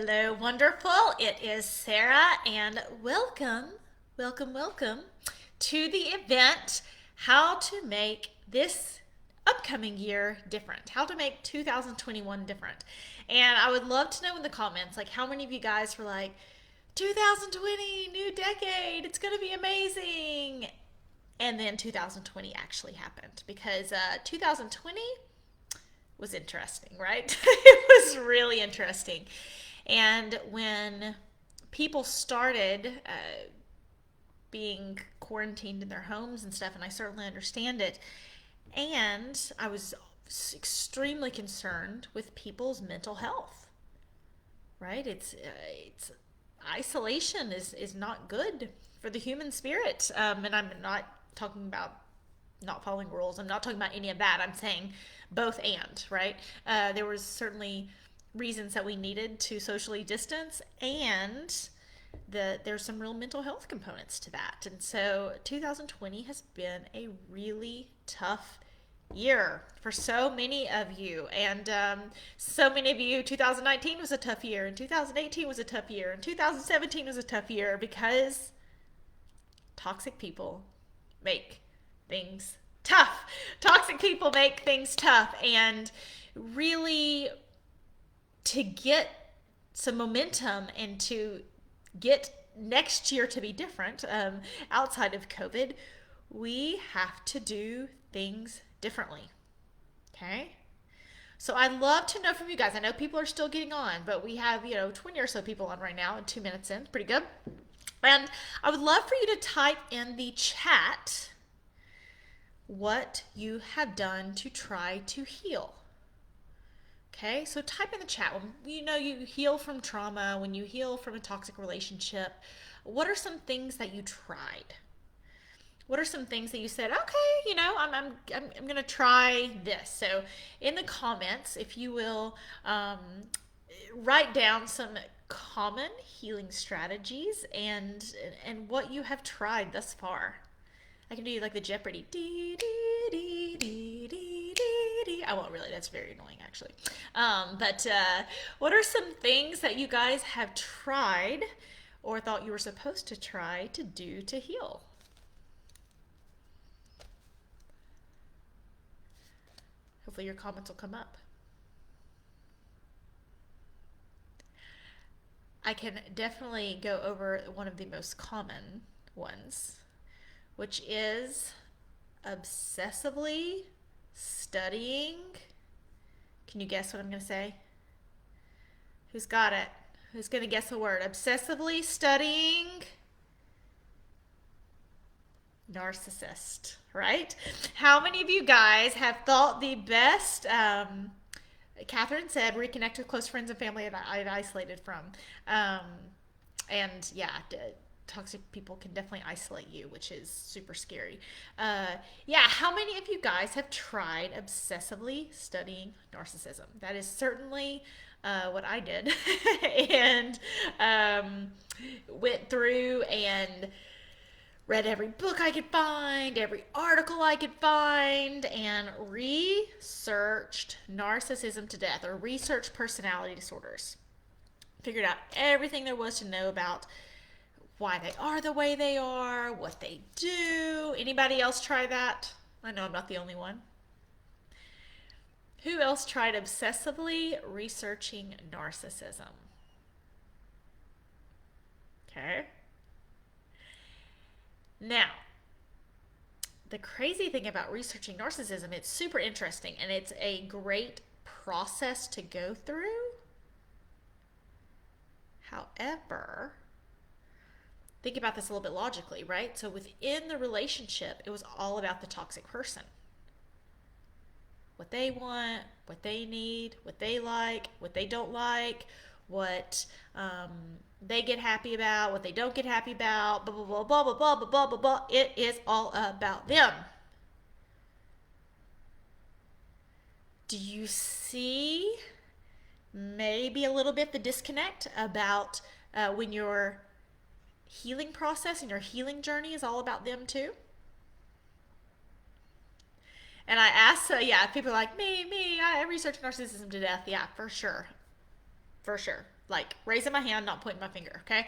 Hello, wonderful. It is Sarah, and welcome to the event How to Make This Upcoming Year Different. How to make 2021 different. And I would love to know in the comments, like, how many of you guys were like, 2020, new decade, it's going to be amazing. And then 2020 actually happened because 2020 was interesting, right? It was really interesting. And when people started being quarantined in their homes and stuff, and I certainly understand it, and I was extremely concerned with people's mental health, right? It's isolation is not good for the human spirit. And I'm not talking about not following rules. I'm not talking about any of that. I'm saying both and, right? There was certainly reasons that we needed to socially distance, and there's some real mental health components to that. And so 2020 has been a really tough year for so many of you. And so many of you, 2019 was a tough year, and 2018 was a tough year, and 2017 was a tough year because toxic people make things tough. Toxic people make things tough. And really, to get some momentum and to get next year to be different, outside of COVID, we have to do things differently. Okay? So I'd love to know from you guys. I know people are still getting on, but we have, 20 or so people on right now and 2 minutes in. Pretty good. And I would love for you to type in the chat what you have done to try to heal. Okay, so type in the chat. When you heal from trauma, when you heal from a toxic relationship, what are some things that you tried? What are some things that you said, okay, I'm gonna try this. So in the comments, if you will, write down some common healing strategies and what you have tried thus far. I can do like the Jeopardy. Dee, dee, dee, dee, dee, dee, dee. I won't really. That's very annoying, actually. But what are some things that you guys have tried or thought you were supposed to try to do to heal? Hopefully your comments will come up. I can definitely go over one of the most common ones, which is obsessively studying. Can you guess what I'm going to say? Who's got it? Who's going to guess the word? Obsessively studying narcissist, right? How many of you guys have thought the best? Catherine said, reconnect with close friends and family that I'd isolated from. And yeah, toxic people can definitely isolate you, which is super scary. Yeah, how many of you guys have tried obsessively studying narcissism? That is certainly what I did. And went through and read every book I could find, every article I could find, and researched narcissism to death, or researched personality disorders. Figured out everything there was to know about why they are the way they are, what they do. Anybody else try that? I know I'm not the only one. Who else tried obsessively researching narcissism? Okay. Now, the crazy thing about researching narcissism, it's super interesting and it's a great process to go through. However, think about this a little bit logically, right? So within the relationship, it was all about the toxic person. What they want, what they need, what they like, what they don't like, what they get happy about, what they don't get happy about, blah, blah, blah, blah, blah, blah, blah, blah, blah, blah. It is all about them. Do you see maybe a little bit the disconnect about when your healing process and your healing journey is all about them too? And I asked, yeah, people are like, me, I research narcissism to death. Yeah, for sure. For sure. like raising my hand, not pointing my finger, okay?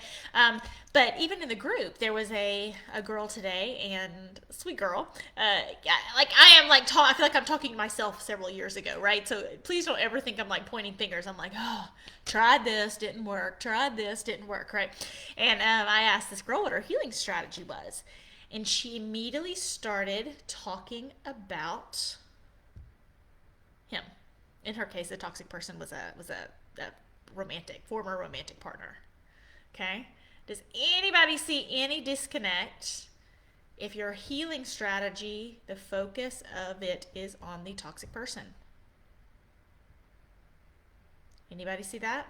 But even in the group, there was a girl today, and sweet girl. Yeah, like I am like I feel like I'm talking to myself several years ago, right? So please don't ever think I'm like pointing fingers. I'm like, oh, tried this, didn't work. Tried this, didn't work, right? And I asked this girl what her healing strategy was, and she immediately started talking about him. In her case, the toxic person was a romantic, former romantic partner. Okay? Does anybody see any disconnect if your healing strategy, the focus of it is on the toxic person? Anybody see that?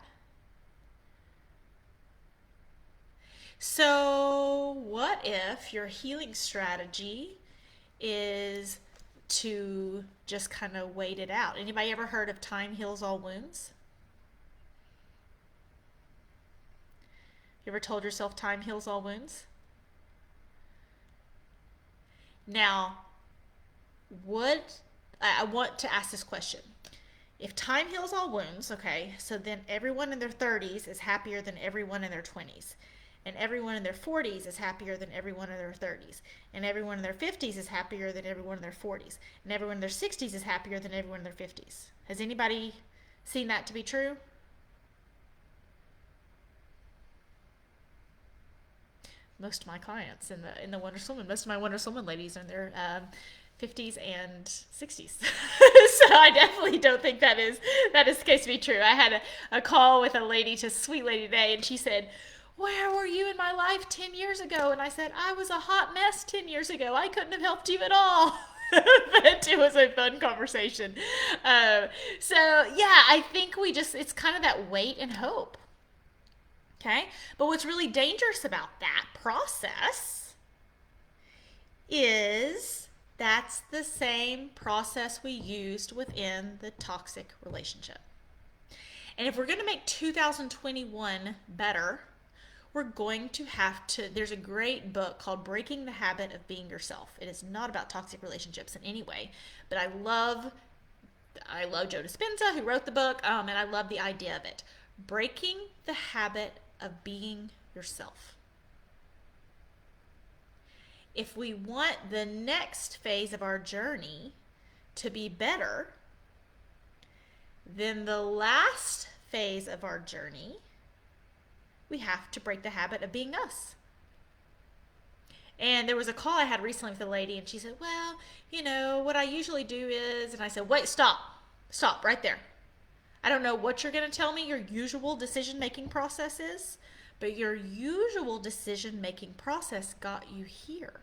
So, what if your healing strategy is to just kind of wait it out? Anybody ever heard of time heals all wounds? You ever told yourself time heals all wounds? Now, would I want to ask this question? If time heals all wounds, okay, so then everyone in their 30s is happier than everyone in their 20s. And everyone in their 40s is happier than everyone in their 30s. And everyone in their 50s is happier than everyone in their 40s. And everyone in their 60s is happier than everyone in their 50s. Has anybody seen that to be true? Most of my clients in the Wonder Woman, most of my Wonder Woman ladies are in their 50s and 60s. So I definitely don't think that is the case to be true. I had a call with a lady, just a sweet lady today, and she said, "Where were you in my life 10 years ago?" And I said, "I was a hot mess 10 years ago. I couldn't have helped you at all." But it was a fun conversation. So, yeah, I think it's kind of that wait and hope. Okay? But what's really dangerous about that process is that's the same process we used within the toxic relationship. And if we're going to make 2021 better, we're going to have to. There's a great book called Breaking the Habit of Being Yourself. It is not about toxic relationships in any way, but I love Joe Dispenza, who wrote the book, and I love the idea of it. Breaking the habit of being yourself. If we want the next phase of our journey to be better, then the last phase of our journey, we have to break the habit of being us. And there was a call I had recently with a lady, and she said, "Well, what I usually do is," and I said, "Wait, stop right there. I don't know what you're going to tell me your usual decision-making process is, but your usual decision-making process got you here."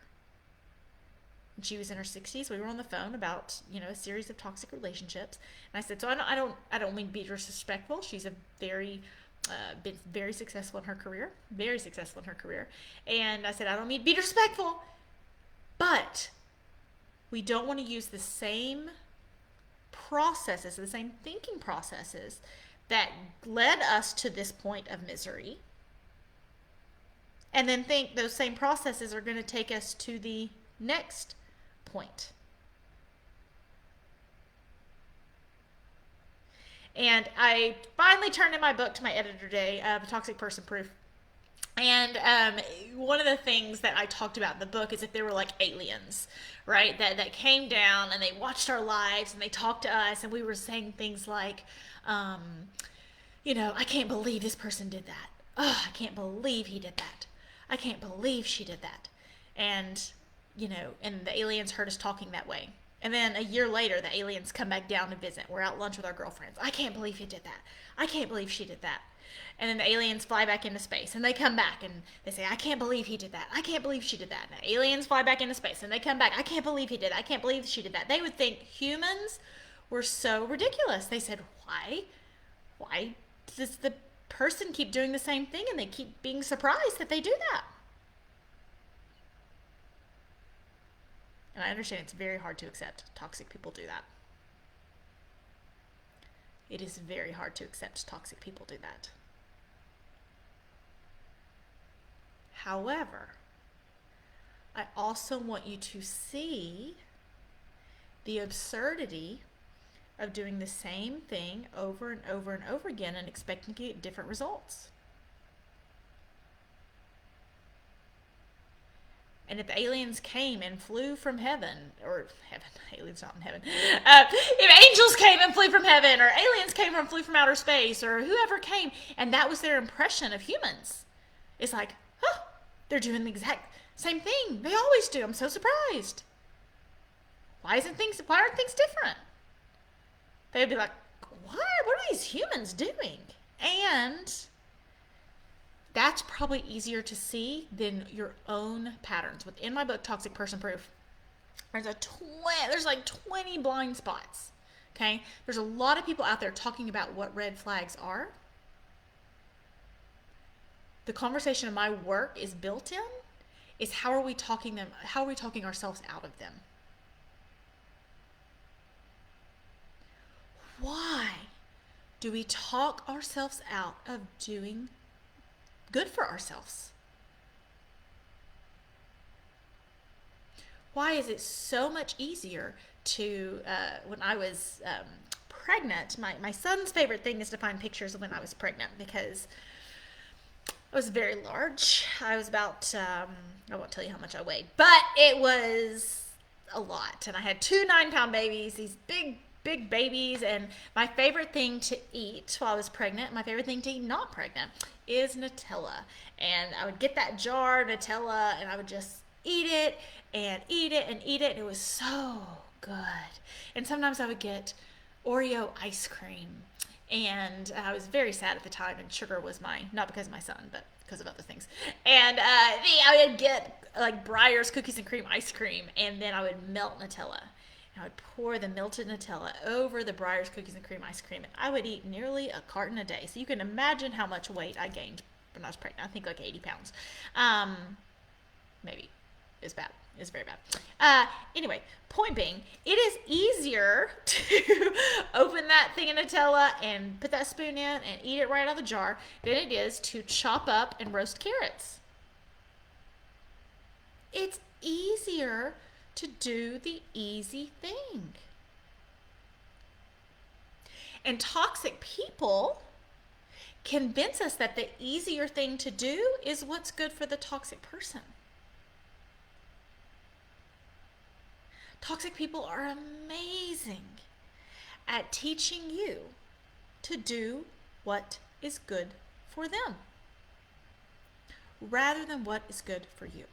And she was in her 60s. We were on the phone about, a series of toxic relationships. And I said, "So I don't mean to be disrespectful. She's been very successful in her career, very successful in her career." And I said, "I don't mean to be disrespectful, but we don't want to use the same processes, the same thinking processes that led us to this point of misery, and then think those same processes are going to take us to the next point." And I finally turned in my book to my editor today, Toxic Person Proof. And one of the things that I talked about in the book is if there were like aliens, right, that came down and they watched our lives and they talked to us, and we were saying things like, "I can't believe this person did that. Oh, I can't believe he did that. I can't believe she did that." And, and the aliens heard us talking that way. And then a year later, the aliens come back down to visit. We're out lunch with our girlfriends. "I can't believe he did that. I can't believe she did that." And then the aliens fly back into space, and they come back and they say, "I can't believe he did that. I can't believe she did that." And the aliens fly back into space, and they come back. "I can't believe he did that. I can't believe she did that." They would think humans were so ridiculous. They said, why does the person keep doing the same thing, and they keep being surprised that they do that? And I understand it's very hard to accept toxic people do that. It is very hard to accept toxic people do that. However, I also want you to see the absurdity of doing the same thing over and over and over again and expecting to get different results. And if aliens came and flew from heaven, or heaven, aliens not in heaven, if angels came and flew from heaven, or aliens came and flew from outer space, or whoever came, and that was their impression of humans, it's like, huh, they're doing the exact same thing. They always do. I'm so surprised. Why aren't things different? They'd be like, what? What are these humans doing? And that's probably easier to see than your own patterns. Within my book, Toxic Person Proof, there's like 20 blind spots. Okay? There's a lot of people out there talking about what red flags are. The conversation of my work is built in is how are we talking ourselves out of them? Why do we talk ourselves out of doing good for ourselves? Why is it so much easier to, when I was pregnant, my son's favorite thing is to find pictures of when I was pregnant because I was very large. I was about, I won't tell you how much I weighed, but it was a lot. And I had two 9-pound babies, these big babies, and my favorite thing to eat while I was pregnant, my favorite thing to eat not pregnant, is Nutella. And I would get that jar of Nutella and I would just eat it and eat it and eat it. And it was so good. And sometimes I would get Oreo ice cream. And I was very sad at the time, and sugar was not because of my son, but because of other things. And I would get like Breyer's cookies and cream ice cream, and then I would melt Nutella. And I would pour the melted Nutella over the Breyer's cookies and cream ice cream, and I would eat nearly a carton a day. So you can imagine how much weight I gained when I was pregnant. I think like 80 pounds. Maybe. It's bad. It's very bad. Anyway, point being, it is easier to open that thing of Nutella and put that spoon in and eat it right out of the jar than it is to chop up and roast carrots. It's easier to do the easy thing. And toxic people convince us that the easier thing to do is what's good for the toxic person. Toxic people are amazing at teaching you to do what is good for them rather than what is good for you.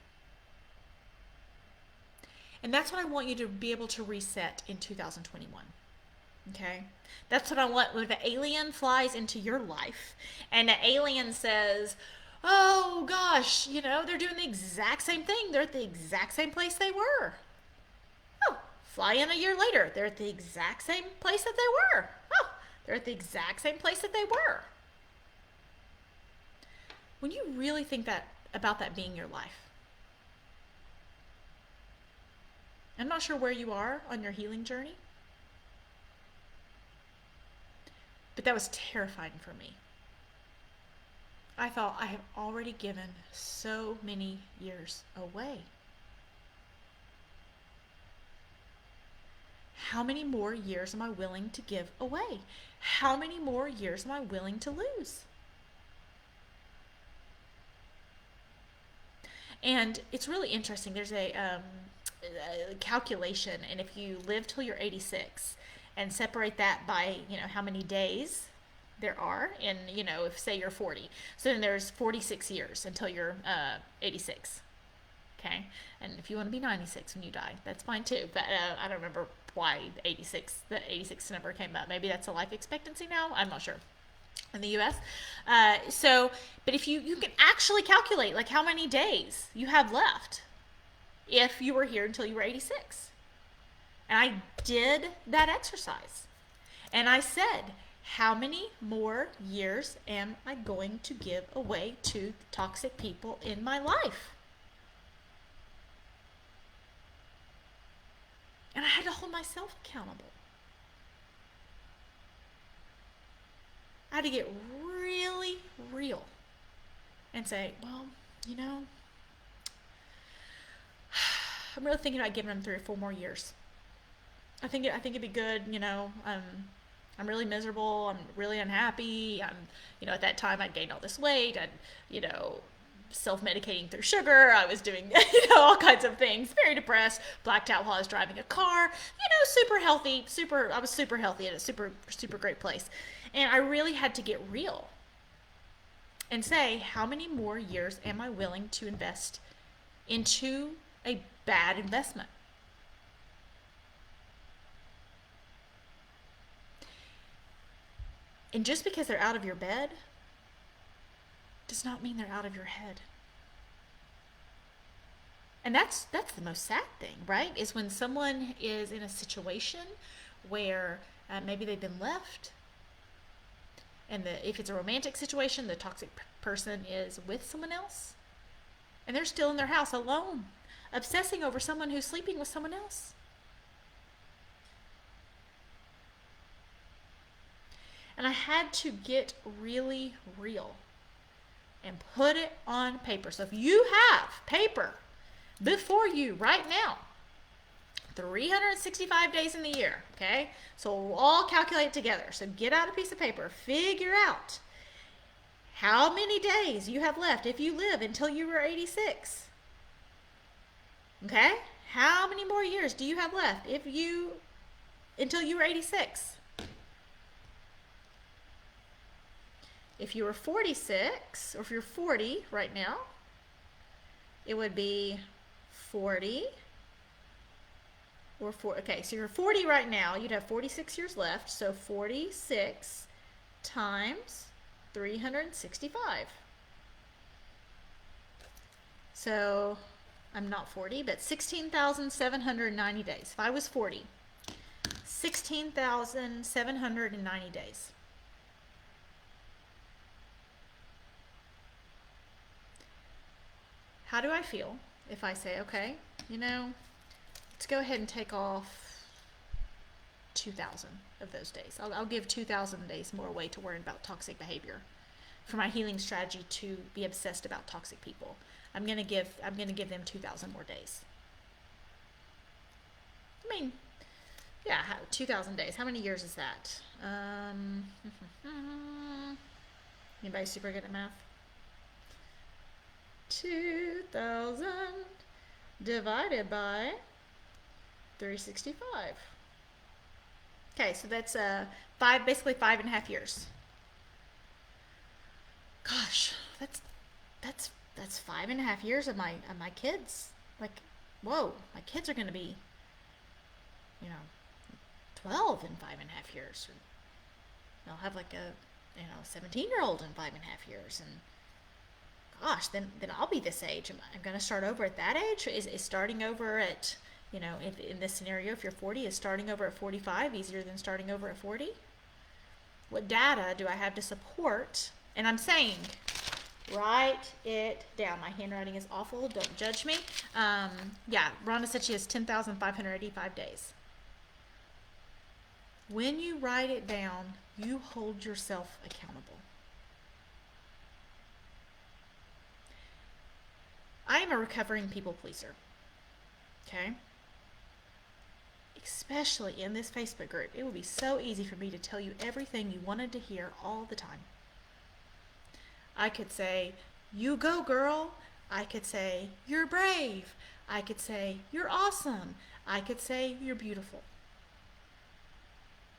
And that's what I want you to be able to reset in 2021. Okay? That's what I want when the alien flies into your life and the alien says, oh gosh, they're doing the exact same thing. They're at the exact same place they were. Oh, fly in a year later. They're at the exact same place that they were. Oh, they're at the exact same place that they were. When you really think about that being your life, I'm not sure where you are on your healing journey, but that was terrifying for me. I thought I have already given so many years away. How many more years am I willing to give away? How many more years am I willing to lose? And it's really interesting. There's a calculation, and if you live till you're 86 and separate that by, how many days there are, and, if say you're 40, so then there's 46 years until you're 86. Okay? And if you want to be 96 when you die, that's fine too. But I don't remember why the 86 number came up. Maybe that's a life expectancy now. I'm not sure. In the U.S. But if you can actually calculate like how many days you have left if you were here until you were 86. And I did that exercise. And I said, how many more years am I going to give away to toxic people in my life? And I had to hold myself accountable. I had to get really real and say, well, I'm really thinking about giving them 3 or 4 more years. I think it'd be good, I'm really miserable. I'm really unhappy. At that time I'd gained all this weight. I'd, you know, self-medicating through sugar. I was doing, all kinds of things. Very depressed. Blacked out while I was driving a car. Super healthy. I was super healthy at a super, super great place. And I really had to get real and say, how many more years am I willing to invest into a bad investment? And just because they're out of your bed does not mean they're out of your head. And that's the most sad thing, right? Is when someone is in a situation where maybe they've been left, and if it's a romantic situation, the toxic person is with someone else, and they're still in their house alone, obsessing over someone who's sleeping with someone else. And I had to get really real and put it on paper. So if you have paper before you right now, 365 days in the year, okay? So we'll all calculate together. So get out a piece of paper, figure out how many days you have left if you live until you were 86. Okay? How many more years do you have left until you were 86? If you were 46, or if you're 40 right now, it would be 40 or 4. Okay, so you're 40 right now. You'd have 46 years left. So 46 times 365. So I'm not 40, but 16,790 days. If I was 40, 16,790 days. How do I feel if I say, okay, let's go ahead and take off 2,000 of those days. I'll give 2,000 days more away to worry about toxic behavior for my healing strategy to be obsessed about toxic people. I'm gonna give them 2,000 more days. I mean, yeah, 2,000 days. How many years is that? Anybody super good at math? 2,000 divided by 365. Okay, so that's basically 5.5 years. Gosh, that's 5.5 years of my kids. Like, whoa, my kids are going to be, 12 in 5.5 years. Or they'll have like a 17-year-old in 5.5 years, and gosh, then I'll be this age. I'm going to start over at that age? Is starting over at, in this scenario, if you're 40, is starting over at 45 easier than starting over at 40? What data do I have to support? And I'm saying, write it down. My handwriting is awful. Don't judge me. Yeah, Rhonda said she has 10,585 days. When you write it down, you hold yourself accountable. I am a recovering people pleaser, okay? Especially in this Facebook group. It would be so easy for me to tell you everything you wanted to hear all the time. I could say, you go girl. I could say, you're brave. I could say, you're awesome. I could say, you're beautiful.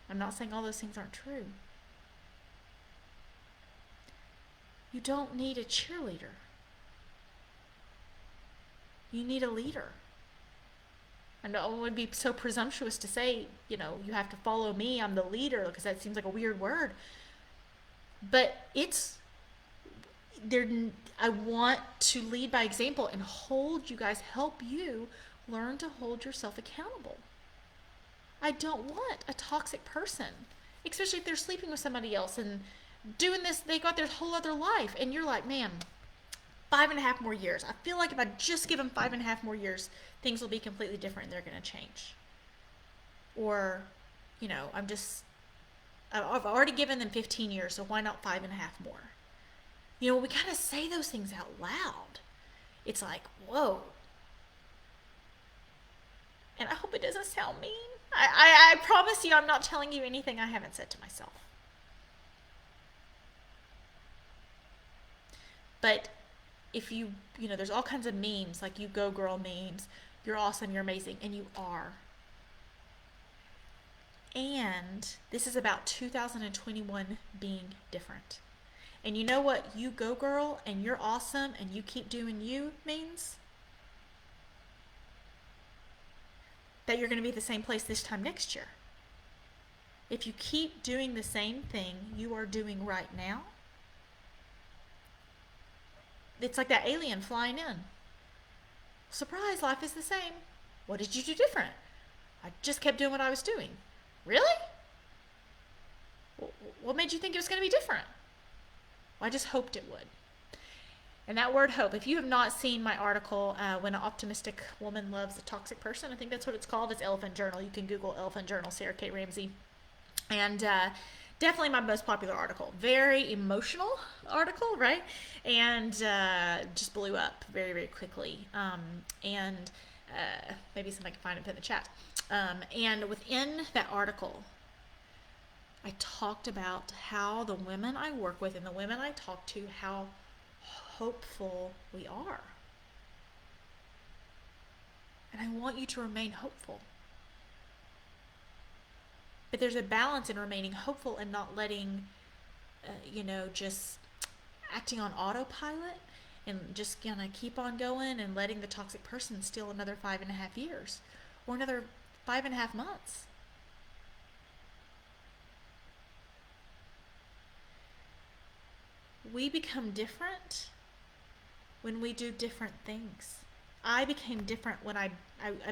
I'm not saying all those things aren't true. You don't need a cheerleader. You need a leader. I know it would be so presumptuous to say, you have to follow me, I'm the leader, because that seems like a weird word. But I want to lead by example and help you learn to hold yourself accountable. I don't want a toxic person, especially if they're sleeping with somebody else and doing this, they got their whole other life, and you're like, man, 5.5 more years. I feel like if I just give them 5.5 more years, things will be completely different and they're going to change. Or, I've already given them 15 years, so why not 5.5 more? We kind of say those things out loud. It's like, whoa. And I hope it doesn't sound mean. I promise you I'm not telling you anything I haven't said to myself. But if there's all kinds of memes, like you go girl memes, you're awesome, you're amazing, and you are. And this is about 2021 being different. And you know what you go girl and you're awesome and you keep doing you means? That you're going to be at the same place this time next year. If you keep doing the same thing you are doing right now, it's like that alien flying in. Surprise, life is the same. What did you do different? I just kept doing what I was doing. Really? What made you think it was going to be different? Well, I just hoped it would. And that word hope, if you have not seen my article, When an Optimistic Woman Loves a Toxic Person, I think that's what it's called. It's Elephant Journal. You can Google Elephant Journal, Sarah K Ramsey. And definitely my most popular article. Very emotional article, right? And just blew up very, very quickly. And maybe somebody can find it and put in the chat. And within that article, I talked about how the women I work with and the women I talk to, how hopeful we are. And I want you to remain hopeful. But there's a balance in remaining hopeful and not letting, just acting on autopilot and just gonna keep on going and letting the toxic person steal another 5.5 years or another 5.5 months. We become different when we do different things. I became different when I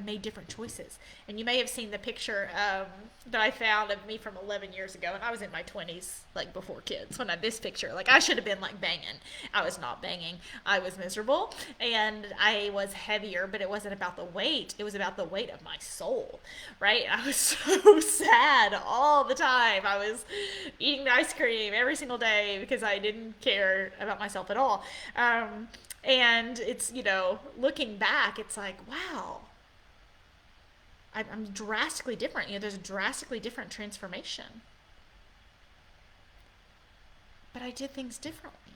made different choices. And you may have seen the picture that I found of me from 11 years ago. And I was in my 20s, like before kids, when I had this picture. Like I should have been like banging. I was not banging. I was miserable. And I was heavier, but it wasn't about the weight. It was about the weight of my soul, right? I was so sad all the time. I was eating ice cream every single day because I didn't care about myself at all. And it's, looking back, it's like, wow, I'm drastically different. There's a drastically different transformation. But I did things differently.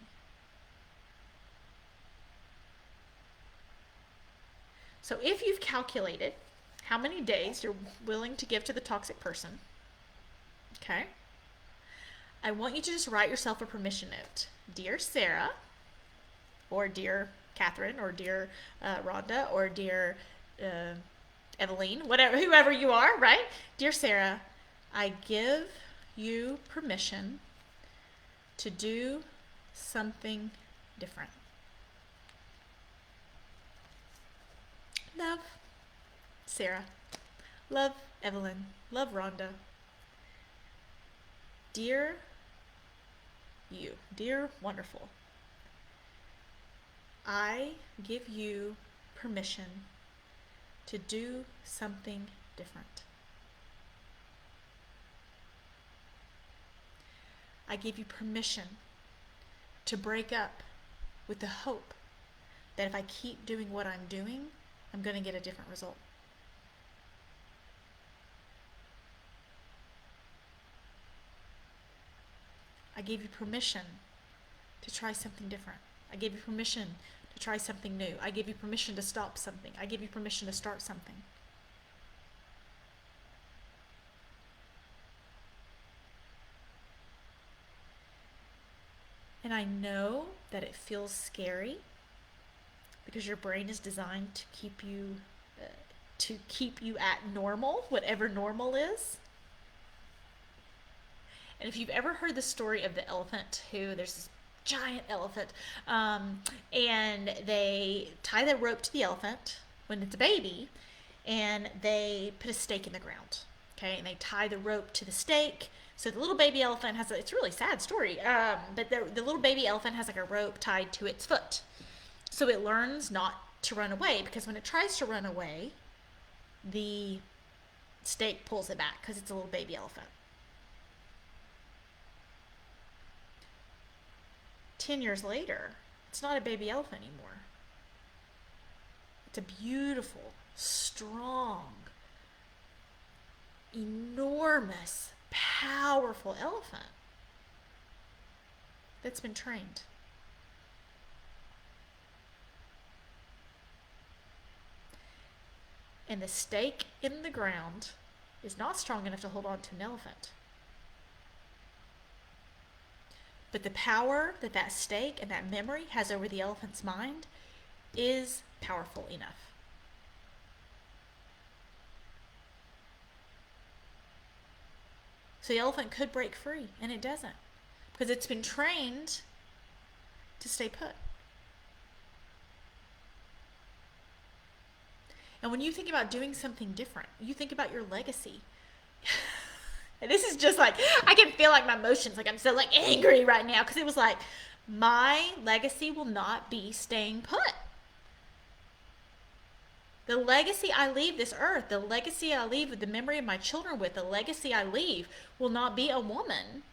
So if you've calculated how many days you're willing to give to the toxic person, okay, I want you to just write yourself a permission note. Dear Sarah, or dear Catherine, or dear Rhonda, or dear Eveline, whatever, whoever you are, right? Dear Sarah, I give you permission to do something different. Love, Sarah. Love, Evelyn. Love, Rhonda. Dear you, dear wonderful, I give you permission to do something different. I give you permission to break up with the hope that if I keep doing what I'm doing, I'm going to get a different result. I gave you permission to try something different. I gave you permission to try something new. I give you permission to stop something. I give you permission to start something. And I know that it feels scary because your brain is designed to keep you at normal, whatever normal is. And if you've ever heard the story of the elephant there's this giant elephant, and they tie the rope to the elephant when it's a baby, and they put a stake in the ground, okay, and they tie the rope to the stake. So the little baby elephant it's a really sad story, but the little baby elephant has like a rope tied to its foot. So it learns not to run away, because when it tries to run away, the stake pulls it back because it's a little baby elephant. 10 years later, it's not a baby elephant anymore. It's a beautiful, strong, enormous, powerful elephant that's been trained. And the stake in the ground is not strong enough to hold on to an elephant. But the power that that stake and that memory has over the elephant's mind is powerful enough. So the elephant could break free, and it doesn't, because it's been trained to stay put. And when you think about doing something different, you think about your legacy. And this is just like, I can feel like my emotions, like I'm so like angry right now, because it was like, my legacy will not be staying put. The legacy I leave this earth, the legacy I leave with the memory of my children with, the legacy I leave will not be a woman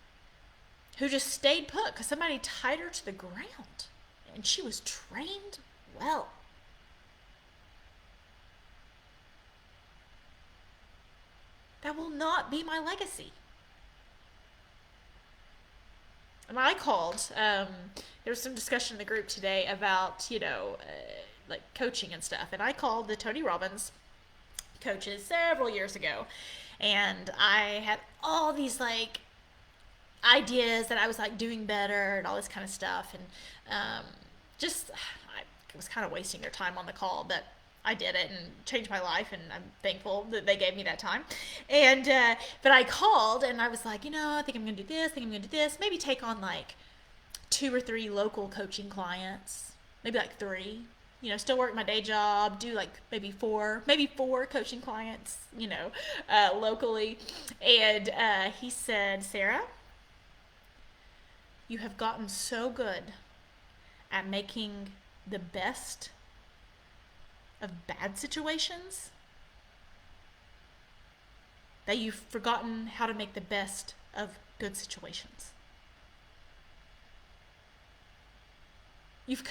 who just stayed put because somebody tied her to the ground and she was trained well. That will not be my legacy. And I called, there was some discussion in the group today about, like coaching and stuff. And I called the Tony Robbins coaches several years ago. And I had all these like ideas that I was like doing better and all this kind of stuff. And I was kind of wasting their time on the call, but I did it and changed my life, and I'm thankful that they gave me that time. And but I called and I was like, I think I'm gonna do this, maybe take on like 2 or 3 local coaching clients, maybe like 3, still work my day job, do like maybe 4 coaching clients, locally. And he said, Sarah, you have gotten so good at making the best of bad situations that you've forgotten how to make the best of good situations. You've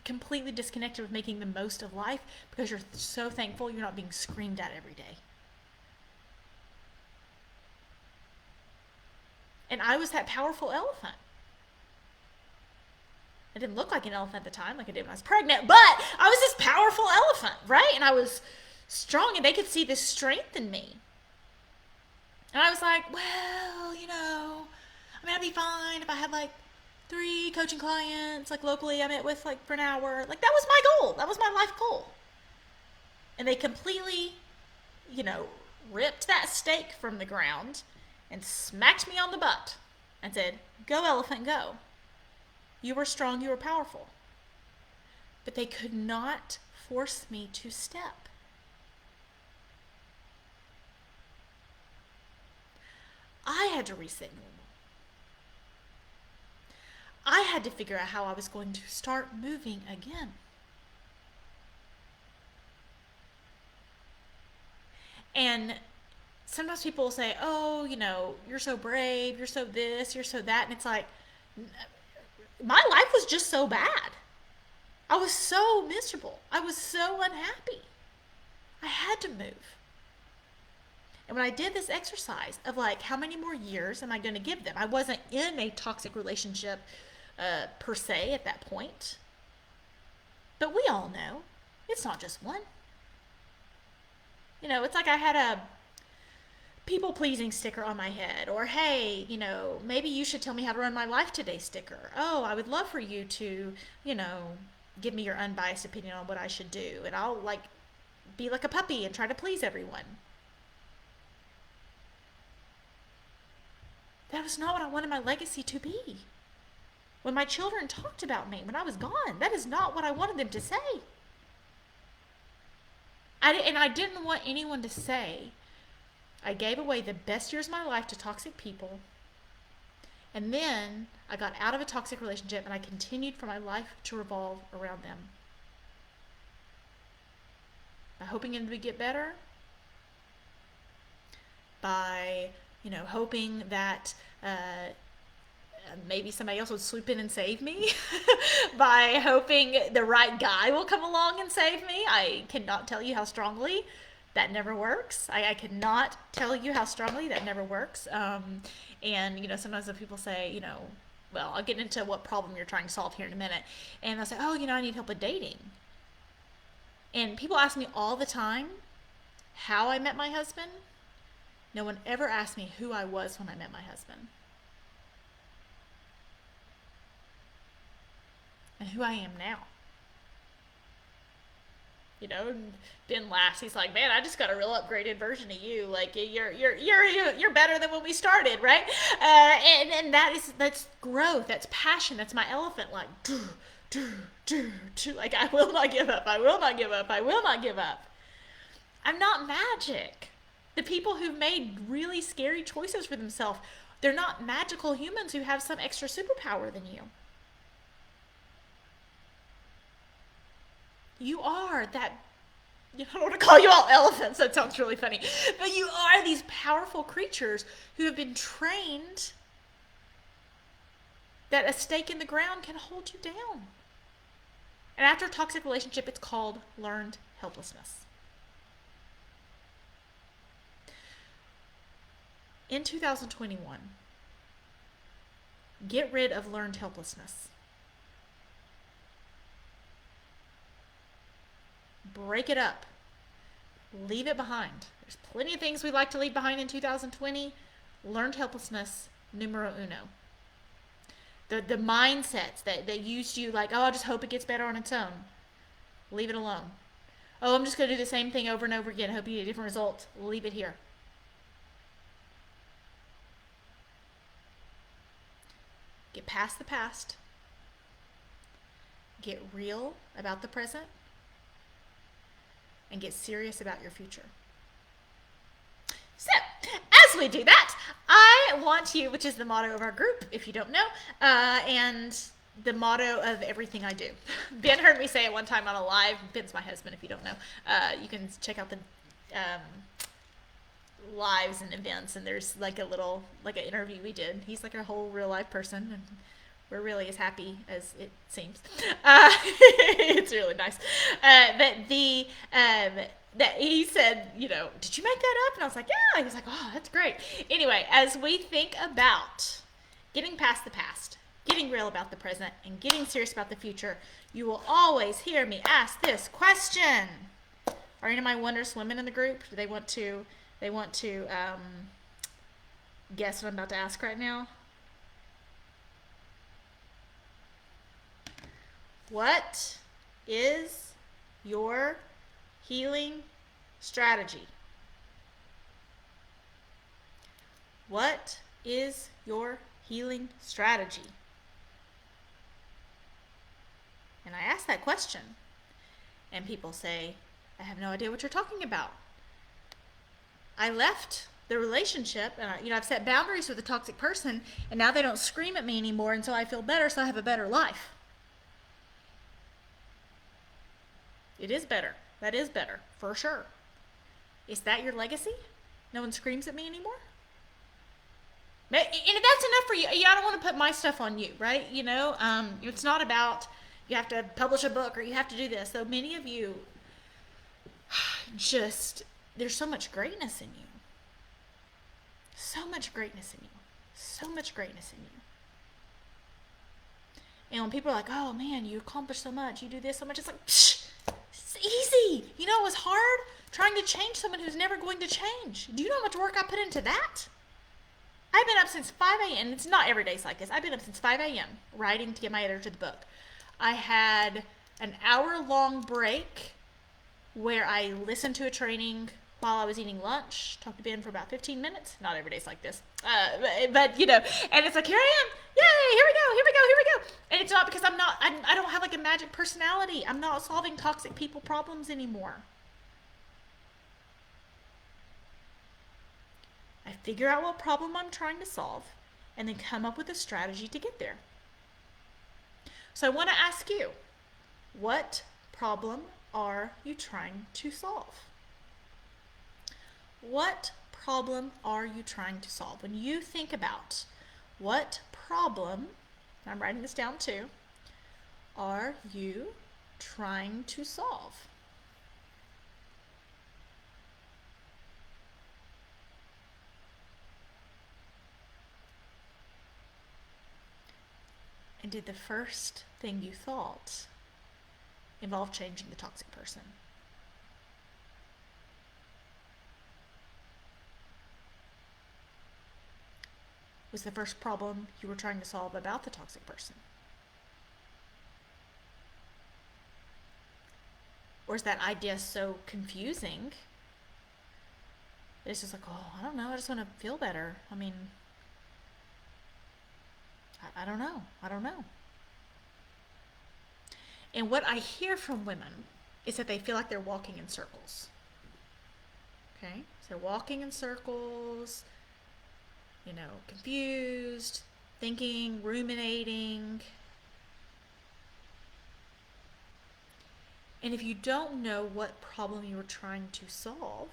completely disconnected with making the most of life because you're so thankful you're not being screamed at every day. And I was that powerful elephant. I didn't look like an elephant at the time, like I did when I was pregnant, but I was this powerful elephant, right? And I was strong, and they could see this strength in me. And I was like, well, I'd be fine if I had like 3 coaching clients, like locally I met with like for an hour. Like that was my goal. That was my life goal. And they completely, ripped that stake from the ground and smacked me on the butt and said, go elephant, go. You were strong, you were powerful. But they could not force me to step. I had to reset normal. I had to figure out how I was going to start moving again. And sometimes people will say, oh, you're so brave, you're so this, you're so that. And it's like, my life was just so bad. I was so miserable. I was so unhappy. I had to move. And when I did this exercise of like, how many more years am I going to give them? I wasn't in a toxic relationship per se at that point. But we all know it's not just one. It's like I had a people-pleasing sticker on my head, or hey, maybe you should tell me how to run my life today sticker. Oh, I would love for you to, give me your unbiased opinion on what I should do, and I'll like be like a puppy and try to please everyone. That was not what I wanted my legacy to be. When my children talked about me, when I was gone, that is not what I wanted them to say. I didn't want anyone to say, I gave away the best years of my life to toxic people, and then I got out of a toxic relationship and I continued for my life to revolve around them. By hoping them to get better, by, hoping that maybe somebody else would swoop in and save me, by hoping the right guy will come along and save me. I cannot tell you how strongly That never works. I cannot tell you how strongly that never works. And, sometimes when people say, well, I'll get into what problem you're trying to solve here in a minute. And they'll say, oh, I need help with dating. And people ask me all the time how I met my husband. No one ever asked me who I was when I met my husband. And who I am now. Ben laughs. He's like, "Man, I just got a real upgraded version of you. Like you're better than when we started, right?" And that's growth. That's passion. That's my elephant. Like, like I will not give up. I will not give up. I will not give up. I'm not magic. The people who've made really scary choices for themselves, they're not magical humans who have some extra superpower than you. You are that, I don't want to call you all elephants, that sounds really funny, but you are these powerful creatures who have been trained that a stake in the ground can hold you down. And after a toxic relationship, it's called learned helplessness. In 2021, get rid of learned helplessness. Break it up. Leave it behind. There's plenty of things we'd like to leave behind in 2020. Learned helplessness, numero uno. The mindsets that used you like, oh, I'll just hope it gets better on its own. Leave it alone. Oh, I'm just going to do the same thing over and over again. Hope you get a different result. Leave it here. Get past the past. Get real about the present. And get serious about your future. So, as we do that, I want you, which is the motto of our group, if you don't know, and the motto of everything I do. Ben heard me say it one time on a live. Ben's my husband, if you don't know. You can check out the lives and events, and there's like an interview we did. He's like a whole real life person, and we're really as happy as it seems. It's really nice. That he said, did you make that up? And I was like, yeah. He was like, oh, that's great. Anyway, as we think about getting past the past, getting real about the present, and getting serious about the future, you will always hear me ask this question. Are any of my wondrous women in the group? Do they want to guess what I'm about to ask right now? What is your healing strategy? What is your healing strategy? And I ask that question, and people say, I have no idea what you're talking about. I left the relationship, and I've set boundaries with a toxic person, and now they don't scream at me anymore, and so I feel better, so I have a better life. It is better. That is better, for sure. Is that your legacy? No one screams at me anymore? And if that's enough for you, I don't want to put my stuff on you, right? It's not about you have to publish a book or you have to do this. Though many of you there's so much greatness in you. So much greatness in you. So much greatness in you. And when people are like, oh man, you accomplished so much, you do this so much, it's like, psh, it's easy. It was hard trying to change someone who's never going to change. Do you know how much work I put into that? I've been up since 5 a.m. It's not every day like this. I've been up since 5 a.m. writing to get my editor to the book. I had an hour-long break where I listened to a training while I was eating lunch. Talked to Ben for about 15 minutes. Not every day's like this. But and it's like, here I am. Yay, here we go. And it's not because I don't have like a magic personality. I'm not solving toxic people problems anymore. I figure out what problem I'm trying to solve and then come up with a strategy to get there. So I want to ask you, what problem are you trying to solve? What problem are you trying to solve? When you think about what problem, I'm writing this down too, are you trying to solve? did the first thing you thought involve changing the toxic person? Was the first problem you were trying to solve about the toxic person? Or is that idea so confusing? It's just like, oh, I don't know. I just want to feel better. I mean, I don't know. I don't know. And what I hear from women is that they feel like they're walking in circles. Okay? So walking in circles, confused, thinking, ruminating. And if you don't know what problem you were trying to solve,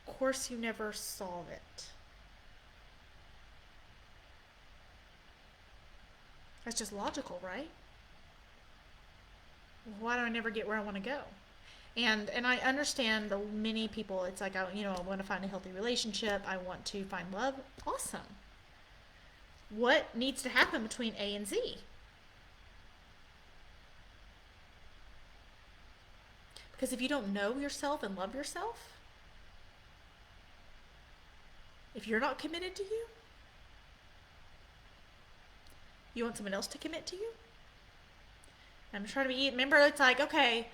of course you never solve it. That's just logical, right? Why do I never get where I want to go? And I understand the many people, it's like, I want to find a healthy relationship. I want to find love. Awesome. What needs to happen between A and Z? Because if you don't know yourself and love yourself, if you're not committed to you, you want someone else to commit to you? I'm trying to be, remember, it's like, okay,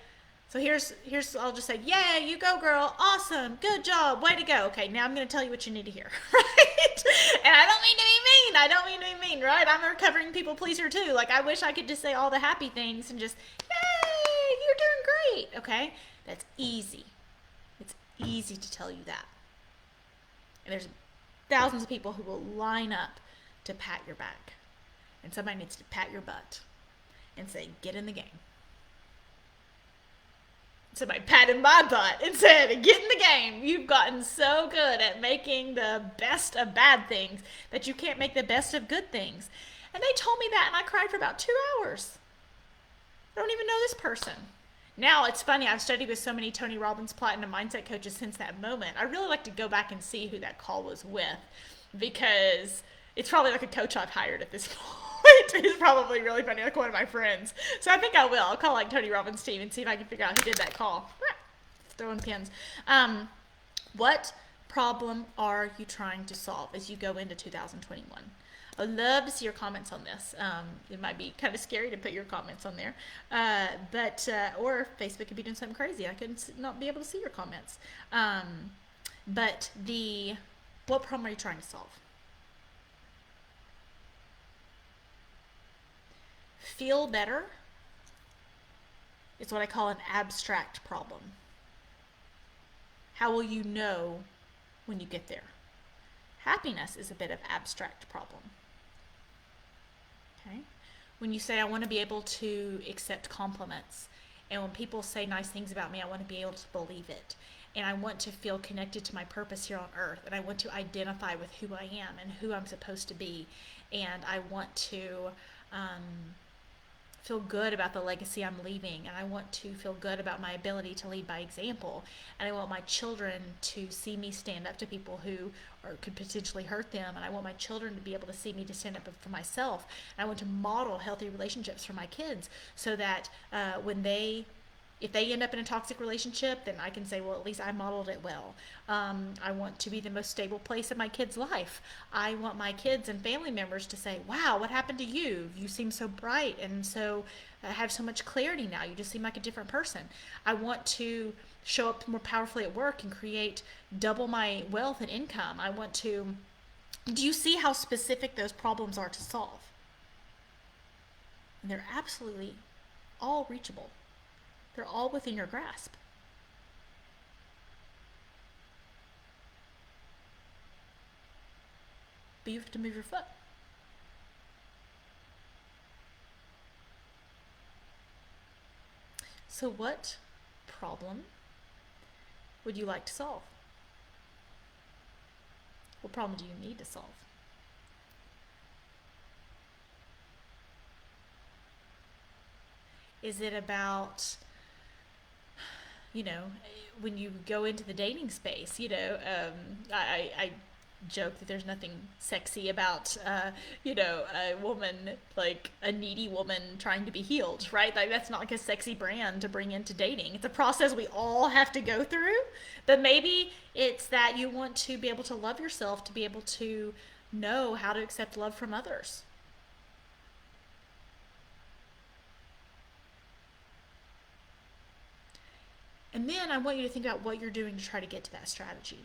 so here's, I'll just say, yeah, you go, girl. Awesome. Good job. Way to go. Okay, now I'm going to tell you what you need to hear, right? And I don't mean to be mean. I don't mean to be mean, right? I'm a recovering people pleaser too. Like, I wish I could just say all the happy things and just, yay, you're doing great. Okay? That's easy. It's easy to tell you that. And there's thousands of people who will line up to pat your back. And somebody needs to pat your butt and say, get in the game. Somebody patted my butt and said, get in the game. You've gotten so good at making the best of bad things that you can't make the best of good things. And they told me that, and I cried for about 2 hours. I don't even know this person. Now, it's funny, I've studied with so many Tony Robbins Platinum Mindset coaches since that moment. I really like to go back and see who that call was with, because it's probably like a coach I've hired at this point. It's probably really funny, like one of my friends. So I think I will. I'll call like Tony Robbins' team and see if I can figure out who did that call. Throwing pins. What problem are you trying to solve as you go into 2021? I'd love to see your comments on this. It might be kind of scary to put your comments on there, or Facebook could be doing something crazy. I could not be able to see your comments. But what problem are you trying to solve? Feel better is what I call an abstract problem. How will you know when you get there? Happiness is a bit of abstract problem. Okay? When you say, I want to be able to accept compliments, and when people say nice things about me, I want to be able to believe it. And I want to feel connected to my purpose here on earth, and I want to identify with who I am and who I'm supposed to be, and I want to feel good about the legacy I'm leaving, and I want to feel good about my ability to lead by example, and I want my children to see me stand up to people who could potentially hurt them, and I want my children to be able to see me to stand up for myself, and I want to model healthy relationships for my kids so that if they end up in a toxic relationship, then I can say, well, at least I modeled it well. I want to be the most stable place in my kid's life. I want my kids and family members to say, wow, what happened to you? You seem so bright and so have so much clarity now. You just seem like a different person. I want to show up more powerfully at work and create double my wealth and income. Do you see how specific those problems are to solve? And they're absolutely all reachable. They're all within your grasp. But you have to move your foot. So what problem would you like to solve? What problem do you need to solve? Is it about, when you go into the dating space, I joke that there's nothing sexy about, a woman, like a needy woman trying to be healed, right? Like that's not like a sexy brand to bring into dating. It's a process we all have to go through. But maybe it's that you want to be able to love yourself, to be able to know how to accept love from others. And then I want you to think about what you're doing to try to get to that strategy.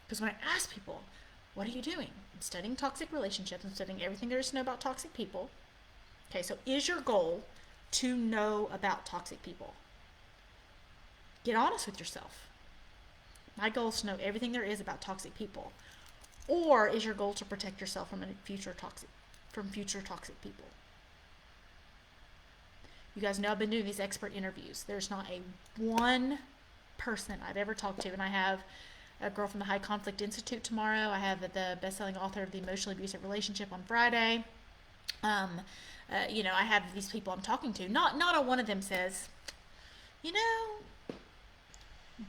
Because when I ask people, what are you doing? I'm studying toxic relationships. I'm studying everything there is to know about toxic people. Okay, so is your goal to know about toxic people? Get honest with yourself. My goal is to know everything there is about toxic people. Or is your goal to protect yourself from future toxic people? You guys know I've been doing these expert interviews. There's not a one person I've ever talked to, and I have a girl from the High Conflict Institute tomorrow. I have the best-selling author of The Emotionally Abusive Relationship on Friday. I have these people I'm talking to. Not a one of them says,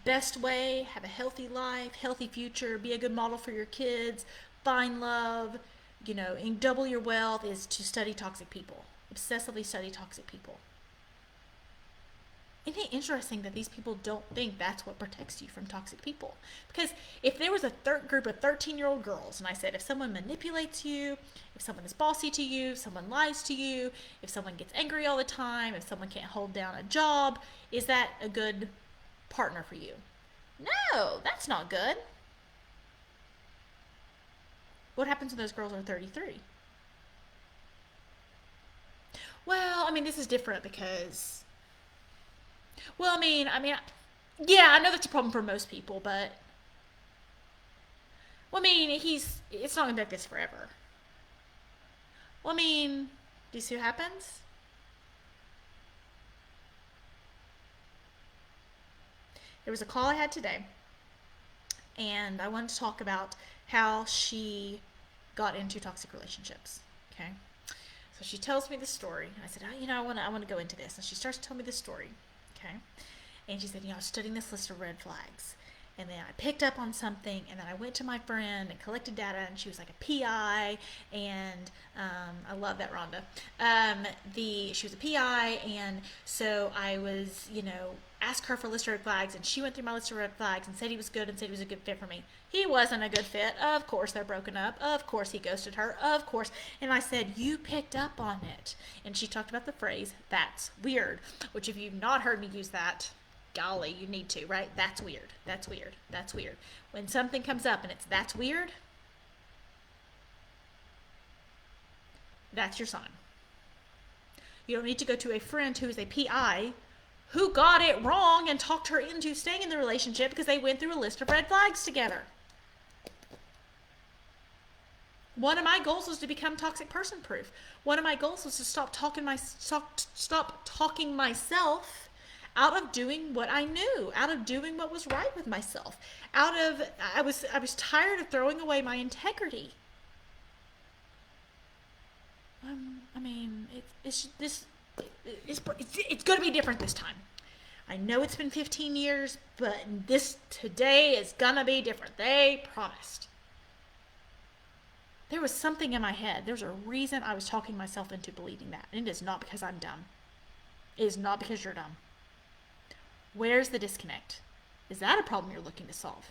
best way, have a healthy life, healthy future, be a good model for your kids, find love, and double your wealth is to study toxic people. Obsessively study toxic people. Isn't it interesting that these people don't think that's what protects you from toxic people? Because if there was a group of 13-year-old girls, and I said, if someone manipulates you, if someone is bossy to you, if someone lies to you, if someone gets angry all the time, if someone can't hold down a job, is that a good partner for you? No, that's not good. What happens when those girls are 33? Well, this is different because... yeah, I know that's a problem for most people, but... it's not going to be like this forever. Do you see what happens? There was a call I had today, and I wanted to talk about how she got into toxic relationships, okay? So she tells me the story. I said, I want to go into this. And she starts to tell me the story, okay? And she said, I was studying this list of red flags. And then I picked up on something, and then I went to my friend and collected data, and she was like a PI, and I love that, Rhonda. She was a PI, and so I was, asked her for a list of red flags, and she went through my list of red flags and said he was good and said he was a good fit for me. He wasn't a good fit. Of course they're broken up. Of course he ghosted her. Of course. And I said, you picked up on it. And she talked about the phrase, that's weird, which if you've not heard me use that, golly, you need to, right? That's weird. That's weird. That's weird. When something comes up and it's that's weird, that's your sign. You don't need to go to a friend who is a PI who got it wrong and talked her into staying in the relationship because they went through a list of red flags together. One of my goals was to become toxic person proof. One of my goals was to stop talking myself out of doing what I knew, out of doing what was right with myself. I was tired of throwing away my integrity. It's going to be different this time. I know it's been 15 years, but today is going to be different. They promised. There was something in my head. There's a reason I was talking myself into believing that. And it is not because I'm dumb. It is not because you're dumb. Where's the disconnect? Is that a problem you're looking to solve?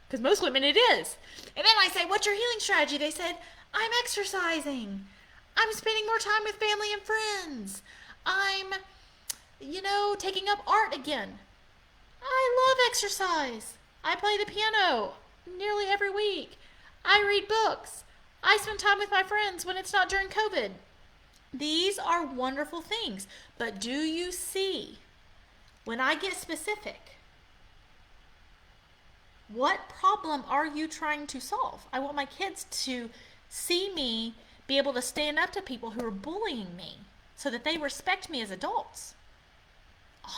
Because most women it is. And then I say, what's your healing strategy? They said, I'm exercising. I'm spending more time with family and friends. I'm, taking up art again. I love exercise. I play the piano nearly every week. I read books. I spend time with my friends when it's not during COVID. These are wonderful things. But do you see, when I get specific, what problem are you trying to solve? I want my kids to see me be able to stand up to people who are bullying me so that they respect me as adults.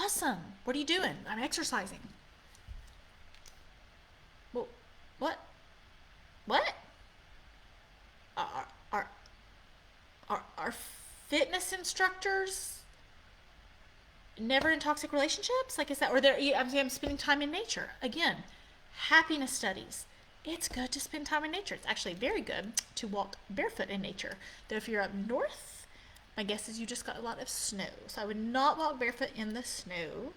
Awesome. What are you doing? I'm exercising. Well, what? What? Are fitness instructors never in toxic relationships? Like, is that, or I'm spending time in nature. Again, happiness studies. it's good to spend time in nature. It's actually very good to walk barefoot in nature. Though if you're up north, my guess is you just got a lot of snow. So I would not walk barefoot in the snow.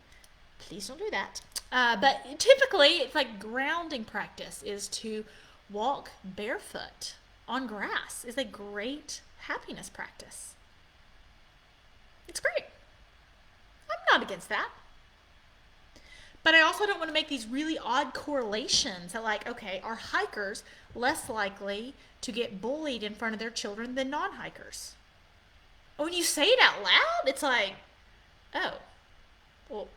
Please don't do that. But typically, it's like grounding practice is to walk barefoot on grass is a great happiness practice. It's great. I'm not against that. But I also don't want to make these really odd correlations that, like, okay, are hikers less likely to get bullied in front of their children than non-hikers? When you say it out loud, it's like, oh, well,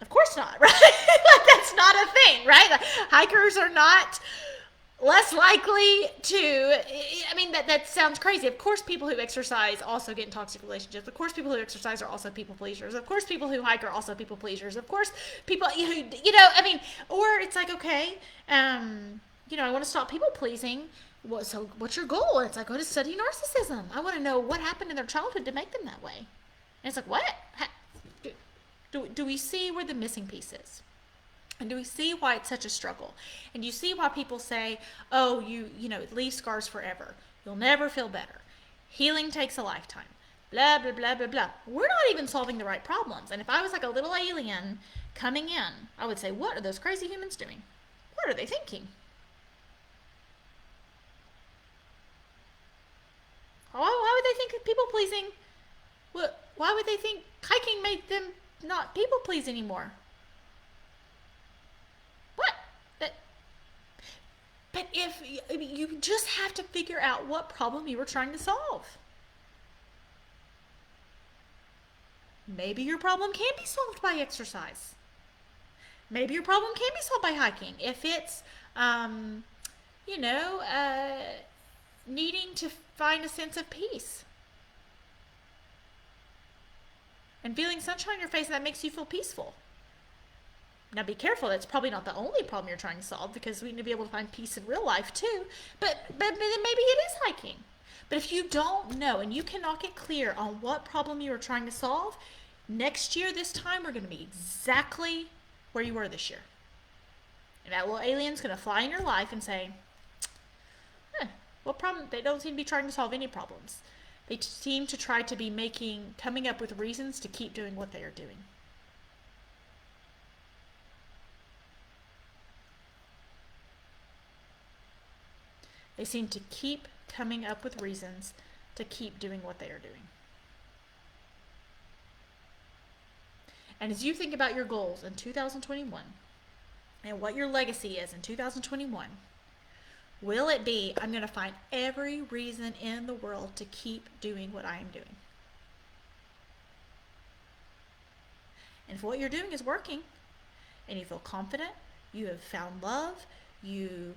of course not, right? Like, that's not a thing, right? Like, hikers are not less likely to, I mean, that sounds crazy. Of course people who exercise also get in toxic relationships. Of course people who exercise are also people pleasers. Of course people who hike are also people pleasers. Of course people who, I mean, or it's like, okay, I want to stop people pleasing. So what's your goal? And it's like, go to study narcissism. I want to know what happened in their childhood to make them that way. And it's like, what? Do we see where the missing piece is? And do we see why it's such a struggle? And do you see why people say, oh, it leaves scars forever. You'll never feel better. Healing takes a lifetime. Blah, blah, blah, blah, blah. We're not even solving the right problems. And if I was like a little alien coming in, I would say, what are those crazy humans doing? What are they thinking? Why would they think people pleasing? Why would they think hiking made them not people please anymore? But if you just have to figure out what problem you were trying to solve. Maybe your problem can be solved by exercise. Maybe your problem can be solved by hiking. If it's, needing to find a sense of peace. And feeling sunshine on your face, that makes you feel peaceful. Now be careful, that's probably not the only problem you're trying to solve, because we need to be able to find peace in real life too. But then maybe it is hiking. But if you don't know and you cannot get clear on what problem you are trying to solve, next year this time we're going to be exactly where you were this year. And that little alien's going to fly in your life and say, what problem? They don't seem to be trying to solve any problems. They seem to try to be coming up with reasons to keep doing what they are doing. They seem to keep coming up with reasons to keep doing what they are doing. And as you think about your goals in 2021 and what your legacy is in 2021, will it be, I'm going to find every reason in the world to keep doing what I am doing? And if what you're doing is working and you feel confident, you have found love, you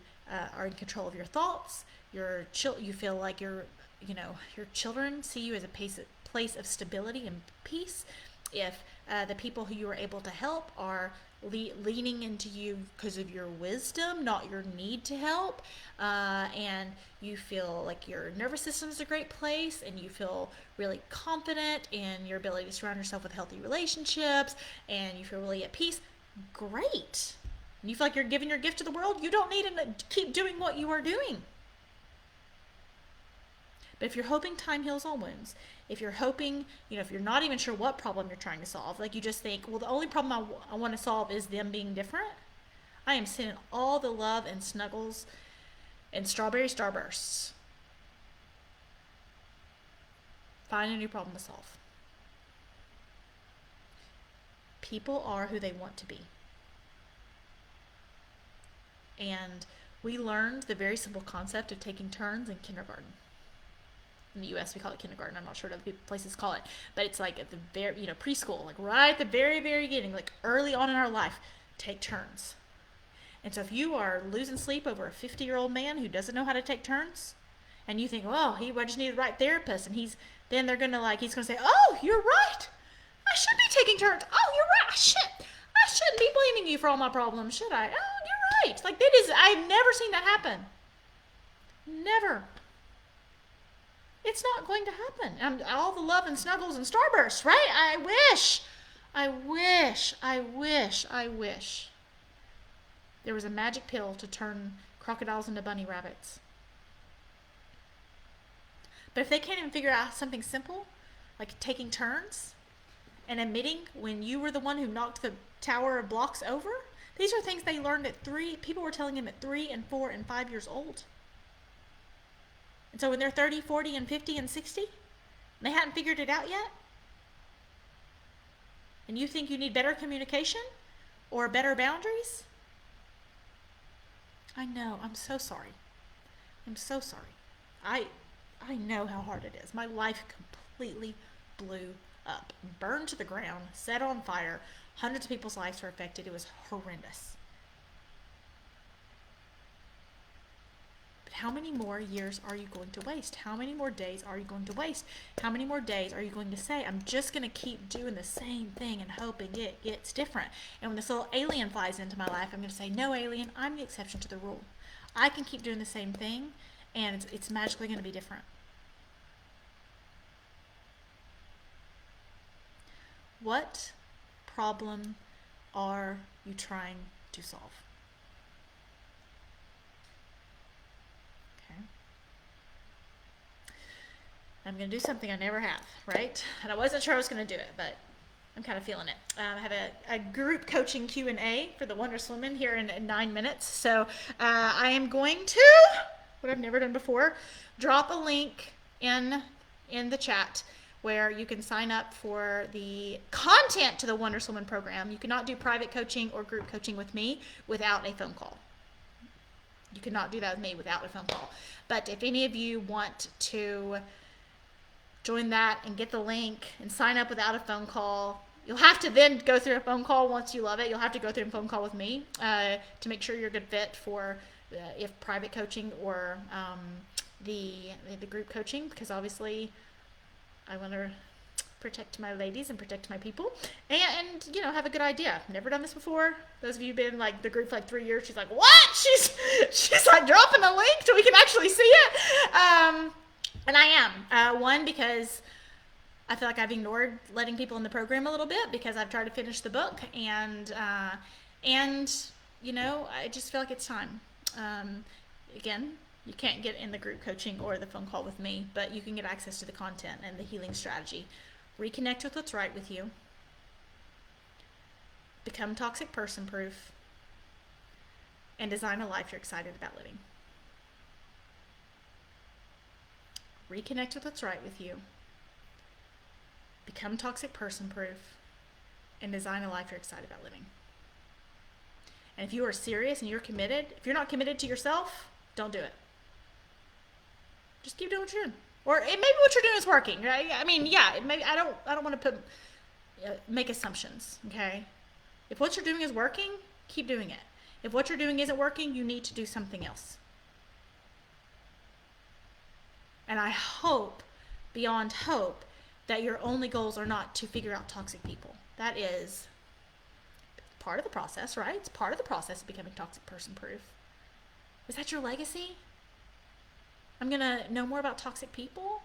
are in control of your thoughts, you feel like your children see you as a place of stability and peace. If the people who you are able to help are leaning into you because of your wisdom, not your need to help, and you feel like your nervous system is a great place, and you feel really confident in your ability to surround yourself with healthy relationships, and you feel really at peace, great. And you feel like you're giving your gift to the world, you don't need to keep doing what you are doing. But if you're hoping time heals all wounds, if you're hoping, if you're not even sure what problem you're trying to solve, like you just think, well, the only problem I want to solve is them being different, I am sending all the love and snuggles and strawberry starbursts. Find a new problem to solve. People are who they want to be. And we learned the very simple concept of taking turns in kindergarten. In the U.S., we call it kindergarten. I'm not sure what other places call it. But it's like at the very, preschool, like right at the very, very beginning, like early on in our life, take turns. And so if you are losing sleep over a 50-year-old man who doesn't know how to take turns, and you think, well, I just need the right therapist, and he's going to say, oh, you're right. I should be taking turns. Oh, you're right. I shouldn't be blaming you for all my problems, should I? Oh, you're right. Like, I've never seen that happen. Never. It's not going to happen. All the love and snuggles and starbursts, right? I wish I wish there was a magic pill to turn crocodiles into bunny rabbits. But if they can't even figure out something simple, like taking turns and admitting when you were the one who knocked the tower of blocks over, these are things they learned at 3. People were telling them at 3 and 4 and 5 years old. And so when they're 30, 40, and 50 and 60, and they hadn't figured it out yet, and you think you need better communication or better boundaries? I know. I'm so sorry. I'm so sorry. I know how hard it is. My life completely blew up, burned to the ground, set on fire. Hundreds of people's lives were affected. It was horrendous. But how many more years are you going to waste? How many more days are you going to waste? How many more days are you going to say, I'm just going to keep doing the same thing and hoping it gets different? And when this little alien flies into my life, I'm going to say, no, alien, I'm the exception to the rule. I can keep doing the same thing, and it's magically going to be different. What problem are you trying to solve? Okay. I'm going to do something I never have, right? And I wasn't sure I was going to do it, but I'm kind of feeling it. I have a group coaching Q&A for the Wondrous Women here in 9 minutes. So I am going to, what I've never done before, drop a link in the chat where you can sign up for the content to the Wondrous Woman program. You cannot do private coaching or group coaching with me without a phone call. You cannot do that with me without a phone call. But if any of you want to join that and get the link and sign up without a phone call, you'll have to then go through a phone call once you love it. You'll have to go through a phone call with me to make sure you're a good fit for if private coaching or the group coaching, because obviously I want to protect my ladies and protect my people and have a good idea. Never done this before. Those of you who've been in like the group for like 3 years, she's like, what? She's like dropping a link so we can actually see it. And I am. One, because I feel like I've ignored letting people in the program a little bit because I've tried to finish the book, and I just feel like it's time. Again, you can't get in the group coaching or the phone call with me, but you can get access to the content and the healing strategy. Reconnect with what's right with you. Become toxic person proof. And design a life you're excited about living. Reconnect with what's right with you. Become toxic person proof. And design a life you're excited about living. And if you are serious and you're committed, if you're not committed to yourself, don't do it. Just keep doing what you're doing. Or maybe what you're doing is working, right? I mean, yeah, maybe I don't want to make assumptions, okay? If what you're doing is working, keep doing it. If what you're doing isn't working, you need to do something else. And I hope, beyond hope, that your only goals are not to figure out toxic people. That is part of the process, right? It's part of the process of becoming toxic person proof. Is that your legacy? I'm going to know more about toxic people?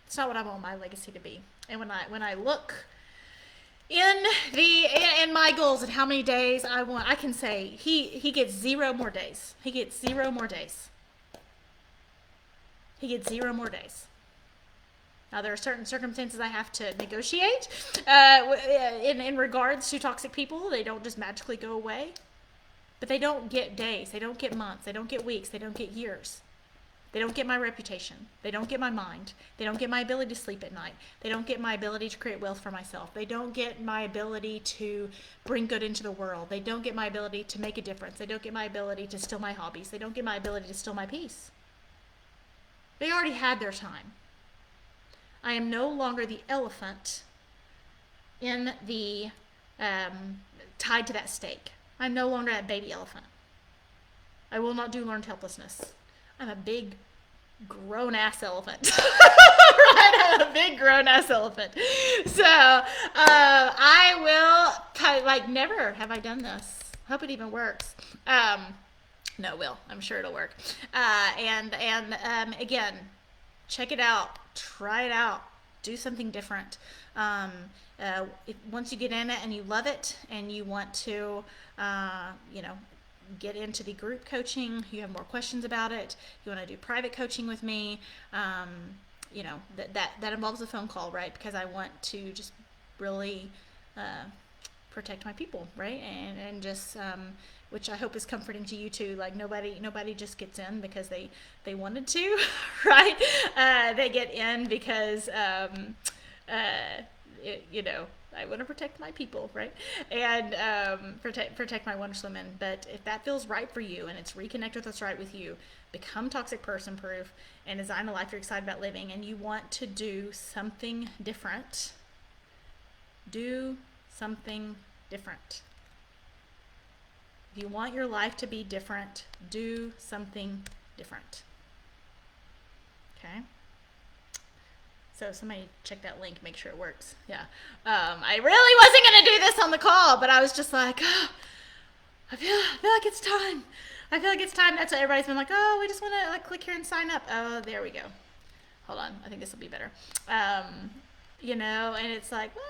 It's not what I want my legacy to be. And when I look in my goals and how many days I want, I can say he gets 0 more days. He gets 0 more days. He gets 0 more days. Now, there are certain circumstances I have to negotiate in regards to toxic people. They don't just magically go away. But they don't get days. They don't get months. They don't get weeks. They don't get years. They don't get my reputation. They don't get my mind. They don't get my ability to sleep at night. They don't get my ability to create wealth for myself. They don't get my ability to bring good into the world. They don't get my ability to make a difference. They don't get my ability to steal my hobbies. They don't get my ability to steal my peace. They already had their time. I am no longer the elephant in the tied to that stake. I'm no longer that baby elephant. I will not do learned helplessness. I'm a big grown-ass elephant. Right? I'm a big grown-ass elephant. So I will, never have I done this. Hope it even works. No, it will. I'm sure it'll work. And again, check it out, try it out, do something different. Once you get in it and you love it and you want to, you know, get into the group coaching, you have more questions about it, you want to do private coaching with me, you know, that involves a phone call, right? Because I want to just really protect my people, right? And just which I hope is comforting to you too. Like nobody just gets in because they wanted to, right? They get in because you know, I want to protect my people, right? And protect my wonderful women. But if that feels right for you and it's reconnect with what's right with you, become toxic person proof and design a life you're excited about living, and you want to do something different, do something different. If you want your life to be different, do something different. Okay? So somebody check that link, make sure it works. Yeah. I really wasn't going to do this on the call, but I was just like, oh, I feel like it's time. I feel like it's time. That's what everybody's been like, oh, we just want to like click here and sign up. Oh, there we go. Hold on. I think this will be better. You know, and it's like, well.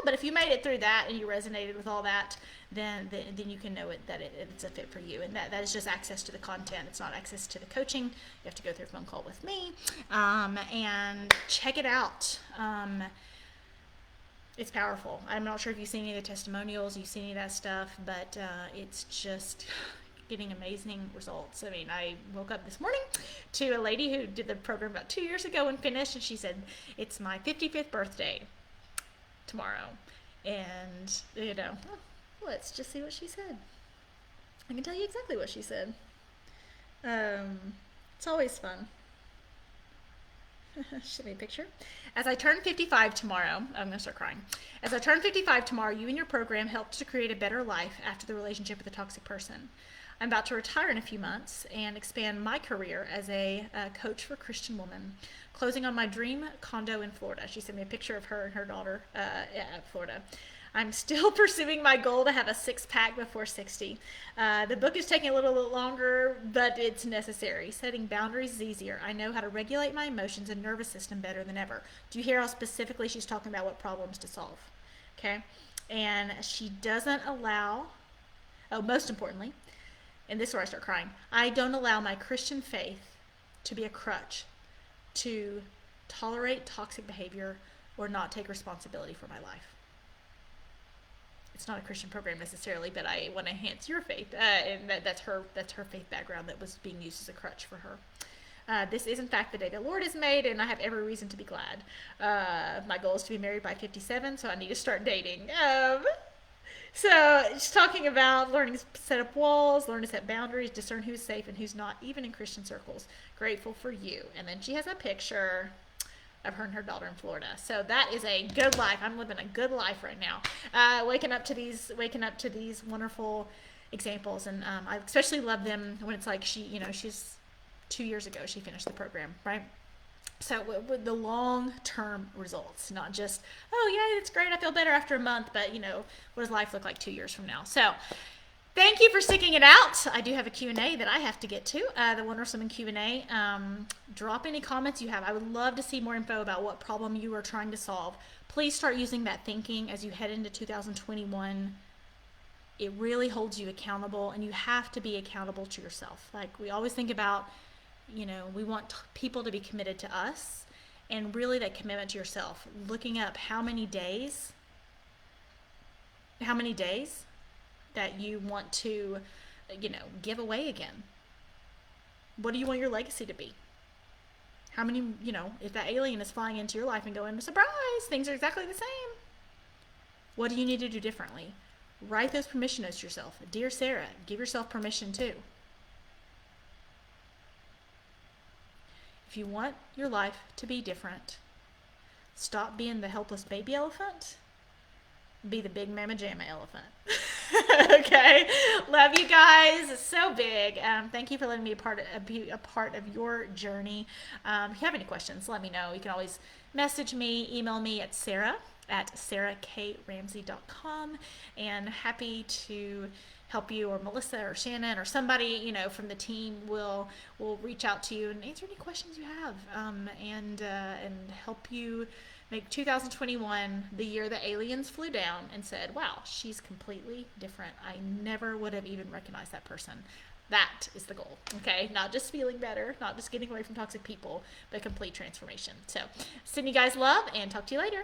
But if you made it through that and you resonated with all that, then you can know that it's a fit for you. And that is just access to the content. It's not access to the coaching. You have to go through a phone call with me and check it out. It's powerful. I'm not sure if you've seen any of the testimonials, you've seen any of that stuff, but it's just getting amazing results. I mean, I woke up this morning to a lady who did the program about 2 years ago and finished, and she said, it's my 55th birthday tomorrow. And, you know, let's just see what she said. I can tell you exactly what she said. It's always fun. Show me a picture. As I turn 55 tomorrow, I'm going to start crying. As I turn 55 tomorrow, you and your program helped to create a better life after the relationship with a toxic person. I'm about to retire in a few months and expand my career as a coach for Christian women, closing on my dream condo in Florida. She sent me a picture of her and her daughter at Florida. I'm still pursuing my goal to have a six-pack before 60. The book is taking a little bit longer, but it's necessary. Setting boundaries is easier. I know how to regulate my emotions and nervous system better than ever. Do you hear how specifically she's talking about what problems to solve? Okay? And she doesn't allow, most importantly, and this is where I start crying, I don't allow my Christian faith to be a crutch to tolerate toxic behavior or not take responsibility for my life. It's not a Christian program necessarily, but I want to enhance your faith, and that's her faith background that was being used as a crutch for her. This is in fact the day the Lord has made, and I have every reason to be glad. My goal is to be married by 57, so I need to start dating. So she's talking about learning to set up walls, learn to set boundaries, discern who's safe and who's not, even in Christian circles. Grateful for you. And then she has a picture of her and her daughter in Florida. So that is a good life. I'm living a good life right now. Waking up to these wonderful examples, and I especially love them when it's like she's 2 years ago she finished the program, right? So with the long-term results, not just, oh, yeah, it's great, I feel better after a month, but, what does life look like 2 years from now? So thank you for sticking it out. I do have a Q&A that I have to get to, the Wonder Woman Q&A. Drop any comments you have. I would love to see more info about what problem you are trying to solve. Please start using that thinking as you head into 2021. It really holds you accountable, and you have to be accountable to yourself. Like we always think about, we want people to be committed to us, and really that commitment to yourself, looking up how many days that you want to, give away again. What do you want your legacy to be? How many, if that alien is flying into your life and going, surprise, things are exactly the same. What do you need to do differently? Write those permission notes to yourself. Dear Sarah, give yourself permission too. If you want your life to be different, stop being the helpless baby elephant. Be the big mama jamma elephant. Okay? Love you guys. It's so big. Thank you for letting me be a part of your journey. If you have any questions, let me know. You can always message me, email me at Sarah at sarahkramsey.com, and happy to help you, or Melissa or Shannon or somebody from the team will reach out to you and answer any questions you have, and help you make 2021 the year the aliens flew down and said, wow, she's completely different. I never would have even recognized that person. That is the goal, okay? Not just feeling better, not just getting away from toxic people, but complete transformation. So, send you guys love and talk to you later.